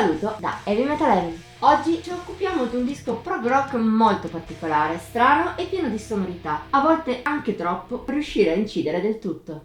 saluto da Heavy Metal Heaven. Oggi ci occupiamo di un disco prog rock molto particolare, strano e pieno di sonorità, a volte anche troppo per riuscire a incidere del tutto.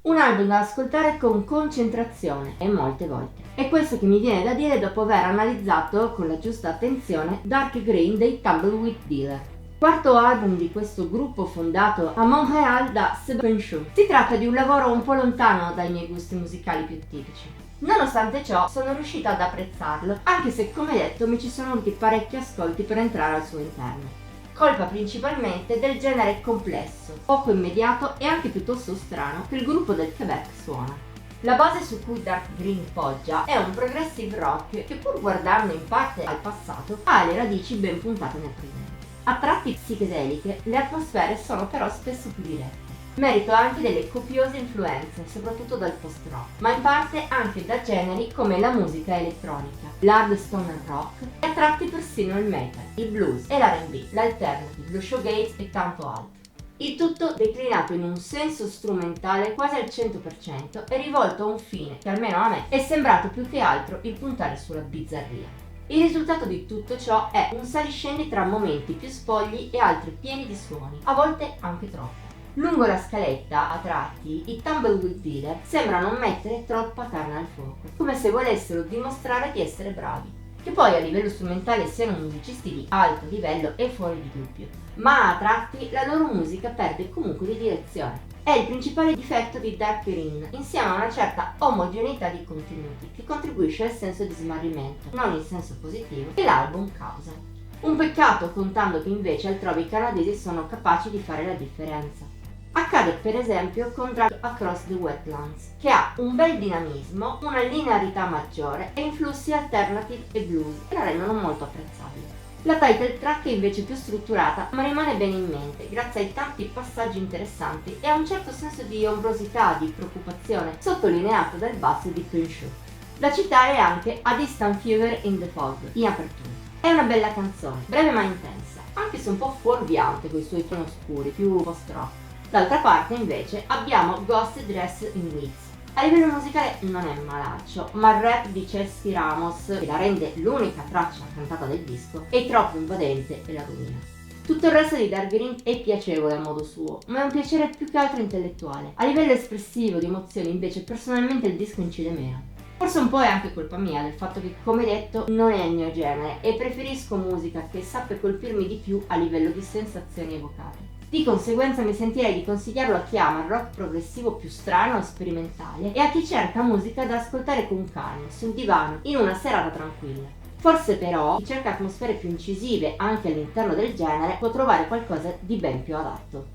Un album da ascoltare con concentrazione e molte volte. È questo che mi viene da dire dopo aver analizzato con la giusta attenzione Dark Green dei Tumbleweed Dealer, quarto album di questo gruppo fondato a Montréal da Sébastien Chou. Si tratta di un lavoro un po' lontano dai miei gusti musicali più tipici. Nonostante ciò sono riuscita ad apprezzarlo, anche se come detto mi ci sono voluti parecchi ascolti per entrare al suo interno. Colpa principalmente del genere complesso, poco immediato e anche piuttosto strano che il gruppo del Quebec suona. La base su cui Dark Green poggia è un progressive rock che, pur guardando in parte al passato, ha le radici ben puntate nel presente. A tratti psichedeliche, le atmosfere sono però spesso più dirette. Merito anche delle copiose influenze, soprattutto dal post-rock, ma in parte anche da generi come la musica elettronica, l'hard stoner rock e a tratti persino il metal, il blues e l'R&B, l'alternative, lo shoegaze e tanto altro. Il tutto declinato in un senso strumentale quasi al 100% e rivolto a un fine che almeno a me è sembrato più che altro il puntare sulla bizzarria. Il risultato di tutto ciò è un saliscendi tra momenti più spogli e altri pieni di suoni, a volte anche troppo. Lungo la scaletta, a tratti, i Tumbleweed Dealer sembrano mettere troppa carne al fuoco, come se volessero dimostrare di essere bravi. Che poi a livello strumentale siano musicisti di alto livello è fuori di dubbio, ma a tratti la loro musica perde comunque di direzione. È il principale difetto di Dark Green, insieme a una certa omogeneità di contenuti, che contribuisce al senso di smarrimento, non in senso positivo, che l'album causa. Un peccato contando che invece altrove i canadesi sono capaci di fare la differenza. Accade per esempio con Drag Across the Wetlands, che ha un bel dinamismo, una linearità maggiore e influssi alternative e blues che la rendono molto apprezzabile. La title track è invece più strutturata, ma rimane bene in mente grazie ai tanti passaggi interessanti e a un certo senso di ombrosità, di preoccupazione, sottolineato dal basso di Pinchot. Da citare anche A Distant Fever in the Fog, in apertura. È una bella canzone, breve ma intensa, anche se un po' fuorviante con i suoi toni oscuri, più post-rock. D'altra parte invece abbiamo Ghost Dressed in Wigs. A livello musicale non è malaccio, ma il rap di Chelsea Ramos, che la rende l'unica traccia cantata del disco, è troppo invadente e la rovina. Tutto il resto di Dark Green è piacevole a modo suo, ma è un piacere più che altro intellettuale. A livello espressivo di emozioni invece personalmente il disco incide meno. Forse un po' è anche colpa mia del fatto che, come detto, non è il mio genere e preferisco musica che sappia colpirmi di più a livello di sensazioni evocate. Di conseguenza mi sentirei di consigliarlo a chi ama il rock progressivo più strano e sperimentale e a chi cerca musica da ascoltare con calma, sul divano, in una serata tranquilla. Forse però chi cerca atmosfere più incisive anche all'interno del genere può trovare qualcosa di ben più adatto.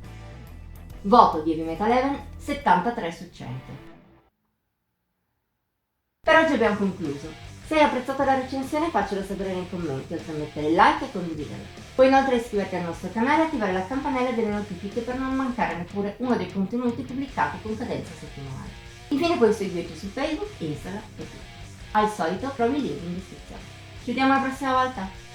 Voto di Heavy Metal Heaven 73 su 100. Per oggi abbiamo concluso. Se hai apprezzato la recensione faccelo sapere nei commenti, oltre a mettere like e condividere. Puoi inoltre iscriverti al nostro canale e attivare la campanella delle notifiche per non mancare neppure uno dei contenuti pubblicati con cadenza settimanale. Infine puoi seguirci su Facebook, Instagram e Twitter. Al solito trovi il link in descrizione. Ci vediamo la prossima volta!